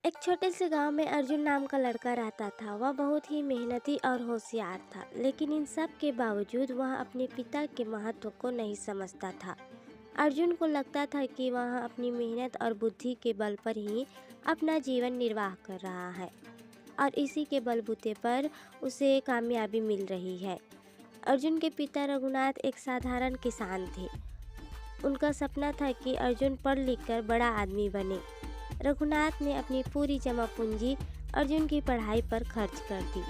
एक छोटे से गांव में अर्जुन नाम का लड़का रहता था। वह बहुत ही मेहनती और होशियार था, लेकिन इन सब के बावजूद वह अपने पिता के महत्व को नहीं समझता था। अर्जुन को लगता था कि वह अपनी मेहनत और बुद्धि के बल पर ही अपना जीवन निर्वाह कर रहा है और इसी के बलबूते पर उसे कामयाबी मिल रही है। अर्जुन के पिता रघुनाथ एक साधारण किसान थे। उनका सपना था कि अर्जुन पढ़ लिख कर बड़ा आदमी बने। रघुनाथ ने अपनी पूरी जमा पूंजी अर्जुन की पढ़ाई पर खर्च कर दी,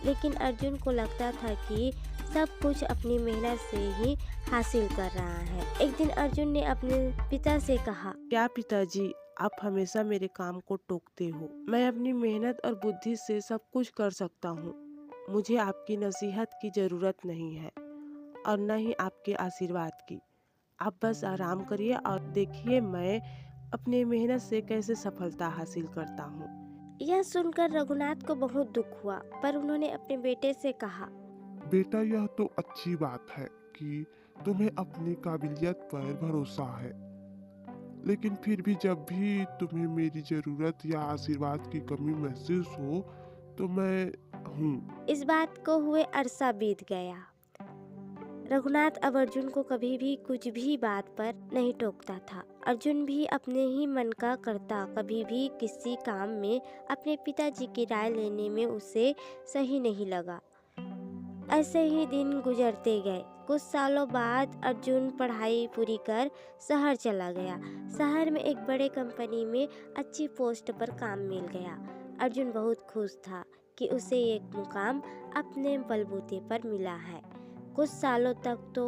लेकिन अर्जुन को लगता था कि सब कुछ अपनी मेहनत से ही हासिल कर रहा है। एक दिन अर्जुन ने अपने पिता से कहा, क्या पिताजी, आप हमेशा मेरे काम को टोकते हो। मैं अपनी मेहनत और बुद्धि से सब कुछ कर सकता हूँ। मुझे आपकी नसीहत की जरूरत नहीं है और न ही आपके आशीर्वाद की। आप बस आराम करिए और देखिए मैं अपनी मेहनत से कैसे सफलता हासिल करता हूँ। यह सुनकर रघुनाथ को बहुत दुख हुआ, पर उन्होंने अपने बेटे से कहा, बेटा, यह तो अच्छी बात है कि तुम्हें अपनी काबिलियत पर भरोसा है, लेकिन फिर भी जब भी तुम्हें मेरी जरूरत या आशीर्वाद की कमी महसूस हो तो मैं हूँ। इस बात को हुए अरसा बीत गया। रघुनाथ अब अर्जुन को कभी भी कुछ भी बात पर नहीं टोकता था। अर्जुन भी अपने ही मन का करता, कभी भी किसी काम में अपने पिताजी की राय लेने में उसे सही नहीं लगा। ऐसे ही दिन गुजरते गए। कुछ सालों बाद अर्जुन पढ़ाई पूरी कर शहर चला गया। शहर में एक बड़े कंपनी में अच्छी पोस्ट पर काम मिल गया। अर्जुन बहुत खुश था कि उसे एक मुकाम अपने बलबूते पर मिला है। कुछ सालों तक तो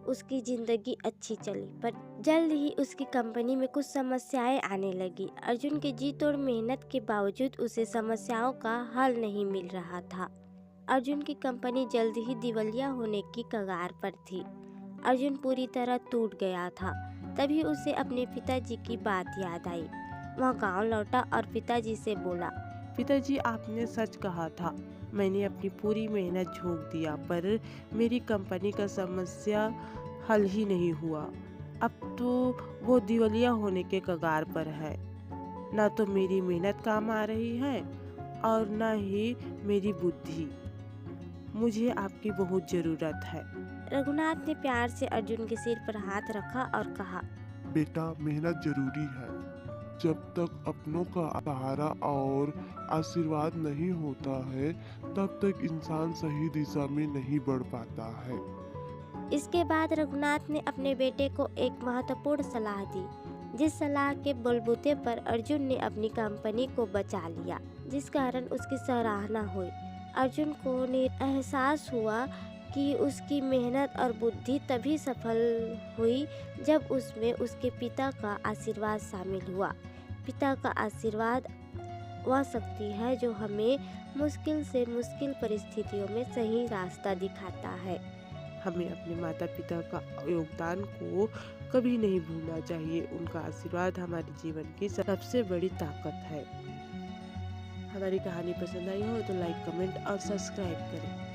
उसकी ज़िंदगी अच्छी चली, पर जल्द ही उसकी कंपनी में कुछ समस्याएं आने लगी। अर्जुन की जी तोड़ मेहनत के बावजूद उसे समस्याओं का हल नहीं मिल रहा था। अर्जुन की कंपनी जल्द ही दिवालिया होने की कगार पर थी। अर्जुन पूरी तरह टूट गया था। तभी उसे अपने पिताजी की बात याद आई। वह गांव लौटा और पिताजी से बोला, पिताजी, आपने सच कहा था। मैंने अपनी पूरी मेहनत झोंक दिया, पर मेरी कंपनी का समस्या हल ही नहीं हुआ। अब तो वो दिवालिया होने के कगार पर है। ना तो मेरी मेहनत काम आ रही है और ना ही मेरी बुद्धि। मुझे आपकी बहुत ज़रूरत है। रघुनाथ ने प्यार से अर्जुन के सिर पर हाथ रखा और कहा, बेटा, मेहनत जरूरी है। जब तक अपनों का सहारा और आशीर्वाद नहीं होता है तब तक इंसान सही दिशा में नहीं बढ़ पाता है। इसके बाद रघुनाथ ने अपने बेटे को एक महत्वपूर्ण सलाह दी, जिस सलाह के बलबूते पर अर्जुन ने अपनी कंपनी को बचा लिया, जिस कारण उसकी सराहना हुई। अर्जुन को एहसास हुआ कि उसकी मेहनत और बुद्धि तभी सफल हुई जब उसमें उसके पिता का आशीर्वाद शामिल हुआ। पिता का आशीर्वाद वह शक्ति है जो हमें मुश्किल से मुश्किल परिस्थितियों में सही रास्ता दिखाता है। हमें अपने माता पिता का योगदान को कभी नहीं भूलना चाहिए। उनका आशीर्वाद हमारे जीवन की सबसे बड़ी ताकत है। हमारी कहानी पसंद आई हो तो लाइक, कमेंट और सब्सक्राइब करें।